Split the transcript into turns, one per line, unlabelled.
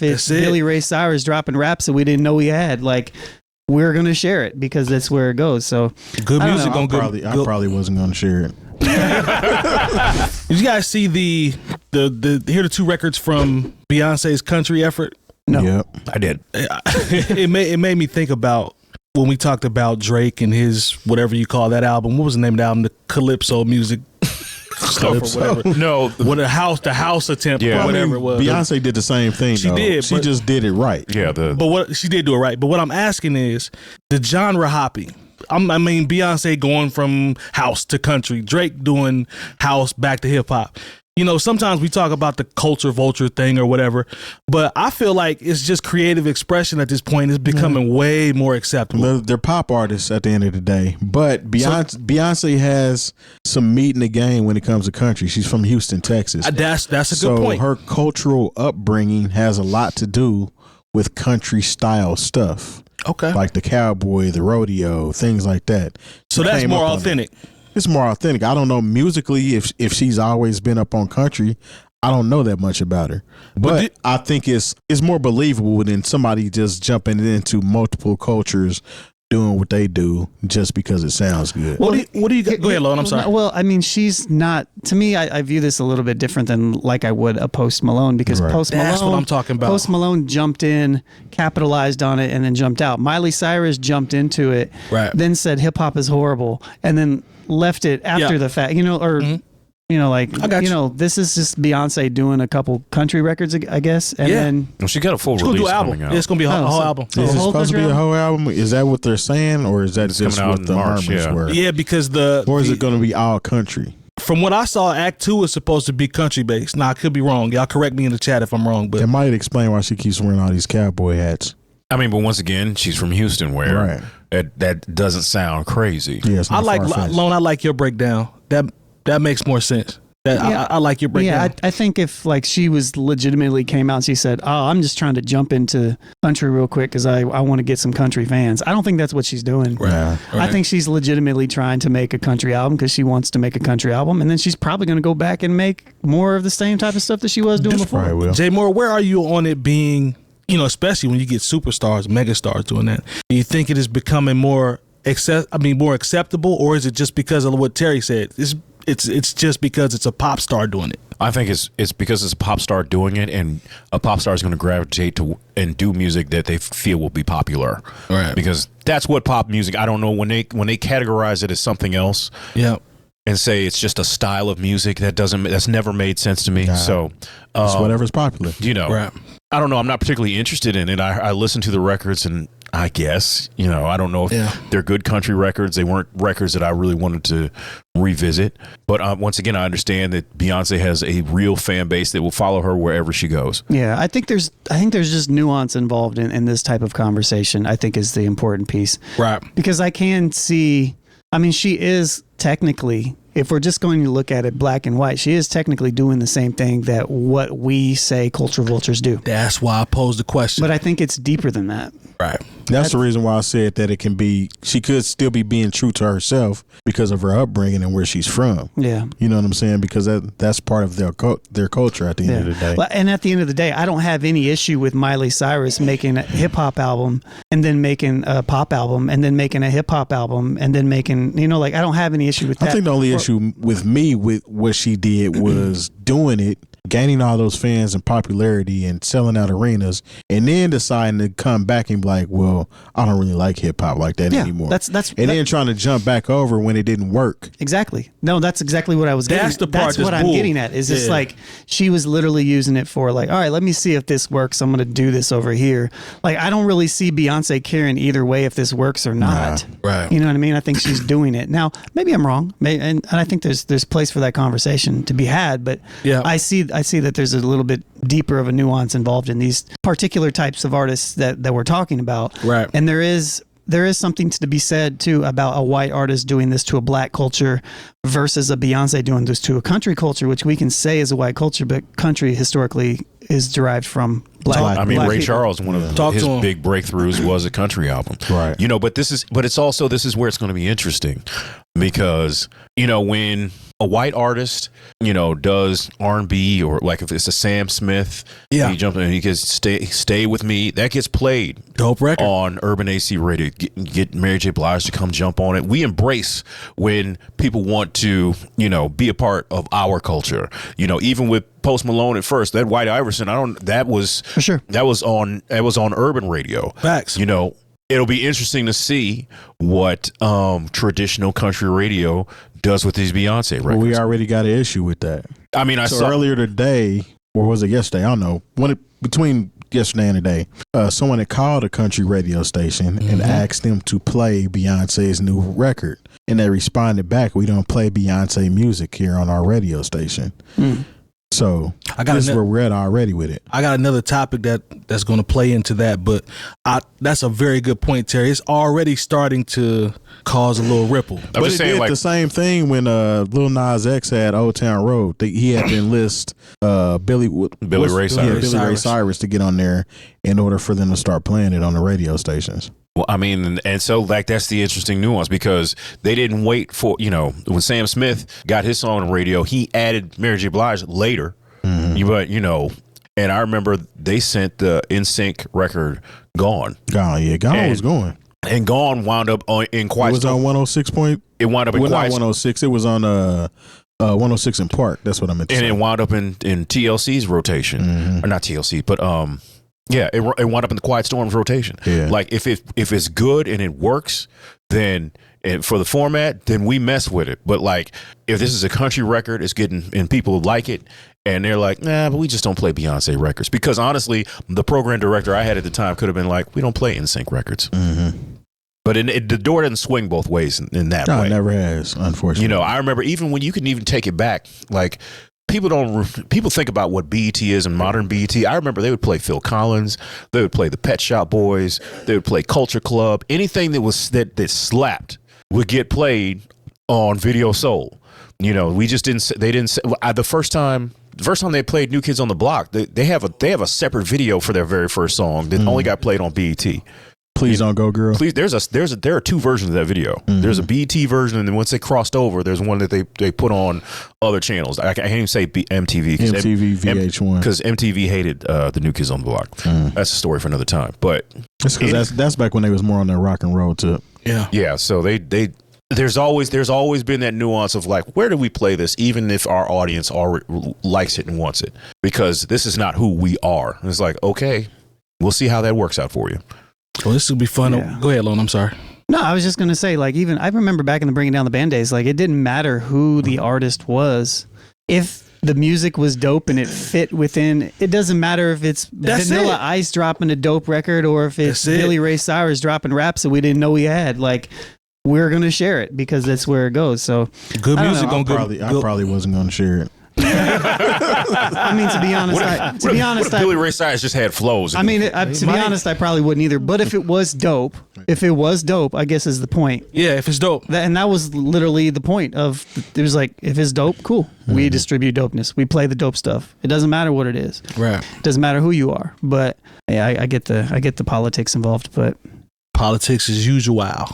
it's Billy Ray Cyrus dropping raps that we didn't know we had, like, we're gonna share it because that's where it goes. So
good music
I probably wasn't gonna share it.
Did you guys see the here are the 2 records from Beyonce's country effort?
No,
Yep.
I did.
It made me think about when we talked about Drake and his whatever you call that album. What was the name of the album? The Calypso music stuff or whatever.
No,
the house attempt or whatever it was.
Beyonce did the same thing.
She did.
She just did it right.
Yeah,
but what she did do it right. But what I'm asking is the genre hopping. I mean, Beyonce going from house to country, Drake doing house back to hip hop. You know, sometimes we talk about the culture vulture thing or whatever, but I feel like it's just creative expression at this point. It's becoming way more acceptable.
They're pop artists at the end of the day, but Beyonce has some meat in the game when it comes to country. She's from Houston, Texas.
That's a good point.
So her cultural upbringing has a lot to do with country style stuff.
Okay.
Like the cowboy, the rodeo, things like that.
So that's more authentic.
It's more authentic. I don't know musically if she's always been up on country. I don't know that much about her, but I think it's more believable than somebody just jumping into multiple cultures doing what they do just because it sounds good.
What do you go ahead, Lone? I'm sorry.
Well, I mean, she's not. To me, I view this a little bit different than like I would a Post Malone because Post Malone.
That's what I'm talking about.
Post Malone jumped in, capitalized on it, and then jumped out. Miley Cyrus jumped into it, then said hip hop is horrible, and then left it after the fact. You know, or. You know, like, this is just Beyonce doing a couple country records, I guess. And then
well, she got a full release coming out.
It's going to be a whole album.
Is it supposed to be a whole album? Is that what they're saying? Or is that just what the murmurs were?
Yeah, because
or is it going to be all country?
From what I saw, Act 2 is supposed to be country based. Now, I could be wrong. Y'all correct me in the chat if I'm wrong. But
it might explain why she keeps wearing all these cowboy hats.
I mean, but once again, she's from Houston, where that doesn't sound crazy.
Yeah,
I like your breakdown. That makes more sense. I like your breakdown.
Yeah, I think if like she was legitimately came out and she said, "Oh, I'm just trying to jump into country real quick because I want to get some country fans." I don't think that's what she's doing.
Right.
I think she's legitimately trying to make a country album because she wants to make a country album, and then she's probably going to go back and make more of the same type of stuff that she was doing before.
Jay Moore, where are you on it being? You know, especially when you get superstars, megastars doing that. Do you think it is becoming more acceptable, or is it just because of what Terry said? It's just because it's a pop star doing it.
I think it's because it's a pop star doing it, and a pop star is going to gravitate to and do music that they feel will be popular.
Right.
Because that's what pop music. I don't know when they categorize it as something else.
Yeah.
And say it's just a style of music that's never made sense to me.
Nah.
So
it's whatever's popular.
You know.
Right.
I don't know. I'm not particularly interested in it. I listen to the records and I guess, I don't know if they're good country records. They weren't records that I really wanted to revisit. But once again, I understand that Beyonce has a real fan base that will follow her wherever she goes.
Yeah, I think there's just nuance involved in this type of conversation, I think is the important piece.
Right.
Because I can see, I mean, she is technically, if we're just going to look at it black and white, she is technically doing the same thing that what we say culture vultures do.
That's why I posed the question.
But I think it's deeper than that.
Right.
That's the reason why I said that she could still be being true to herself because of her upbringing and where she's from.
Yeah.
You know what I'm saying? Because that's part of their culture at the end of the day.
Well, and at the end of the day, I don't have any issue with Miley Cyrus making a hip hop album and then making a pop album and then making a hip hop album and then making, I don't have any issue with that.
I think the only issue with me with what she did was doing it, gaining all those fans and popularity and selling out arenas, and then deciding to come back and be like, well, I don't really like hip hop like that anymore. Then trying to jump back over when it didn't work.
Exactly. No, that's exactly what I was getting.
That's the part.
That's what I'm getting at. Is it's like she was literally using it for like, all right, let me see if this works. I'm going to do this over here. Like, I don't really see Beyonce caring either way if this works or not.
Right.
You know what I mean? I think she's doing it. Now, maybe I'm wrong. And I think there's place for that conversation to be had. But I see that there's a little bit deeper of a nuance involved in these particular types of artists that we're talking about.
Right.
And there is something to be said too about a white artist doing this to a black culture versus a Beyonce doing this to a country culture, which we can say is a white culture, but country historically is derived from black.
I mean,
black
Ray
people.
Charles, one of his big breakthroughs was a country album.
Right.
But this is where it's going to be interesting because, when a white artist, you know, does R&B, or like if it's a Sam Smith, he jumps in and he gets stay with me. That gets played.
Dope record
on Urban AC Radio. Get Mary J. Blige to come jump on it. We embrace when people want to, you know, be a part of our culture. You know, even with Post Malone at first, that White Iverson, that was
for sure.
That was on Urban Radio.
Facts.
You know, it'll be interesting to see what traditional country radio does with these Beyonce records.
Well, we already got an issue with that.
I mean, I saw
earlier today, or was it yesterday? I don't know. Between yesterday and today, someone had called a country radio station and asked them to play Beyonce's new record, and they responded back, "We don't play Beyonce music here on our radio station." So this is where we're at already with it.
I got another topic that's going to play into that, but that's a very good point, Terry. It's already starting to cause a little ripple.
But it did the same thing when Lil Nas X had Old Town Road. He had to enlist Billy Ray Cyrus to get on there in order for them to start playing it on the radio stations.
Well, I mean, and so like that's the interesting nuance, because they didn't wait for, you know, when Sam Smith got his song on the radio, he added Mary J. Blige later. But, you know, and I remember they sent the NSYNC record Gone.
Gone was going.
And Gone wound up in Quiet.
It was on 106 point.
It wound up in
Quiet.
Not
106. It was on 106 in Park. That's what I meant to say.
And it wound up in TLC's rotation, or not TLC, but yeah, it wound up in the Quiet Storm's rotation.
Yeah.
Like if it's good and it works, then for the format, then we mess with it. But like if this is a country record, it's getting and people like it, and they're like, nah, but we just don't play Beyonce records. Because honestly, the program director I had at the time could have been like, we don't play NSYNC records. But the door doesn't swing both ways in that way.
No, it never has, unfortunately.
You know, I remember even when you can even take it back, like people think about what BET is and modern BET. I remember they would play Phil Collins, they would play the Pet Shop Boys, they would play Culture Club. Anything that was that slapped would get played on Video Soul. You know, we just didn't. They didn't. The first time they played New Kids on the Block, they have a separate video for their very first song that only got played on BET.
Please Don't Go Girl.
Please, there are two versions of that video. There's a BET version, and then once they crossed over, there's one that they put on other channels. I can't even say MTV.
MTV, VH1.
Because MTV hated the New Kids on the Block. That's a story for another time. But
it's because that's back when they was more on their rock and roll tip.
Yeah. So there's always been that nuance of like, where do we play this, even if our audience likes it and wants it, because this is not who we are. And it's like, okay, we'll see how that works out for you.
Well, this will be fun.
Yeah.
Go ahead, Lone. I'm sorry.
No, I was just going to say, like, even I remember back in the Bringing Down the Band days, like, it didn't matter who the artist was. If the music was dope and it fit within, it doesn't matter if it's Vanilla Ice dropping a dope record or if it's Billy Ray Cyrus dropping raps that we didn't know we had. Like, we're going to share it because that's where it goes. So
good music.
I probably wasn't going to share it.
I mean, to be honest,
Billy Ray Cyrus just had flows.
I mean, to be honest, I probably wouldn't either. But if it was dope, I guess is the point.
Yeah, if it's dope.
And that was literally the point of, it was like, if it's dope, cool. We distribute dopeness. We play the dope stuff. It doesn't matter what it is.
Right.
It doesn't matter who you are. But yeah, I get the politics involved, but
politics as usual.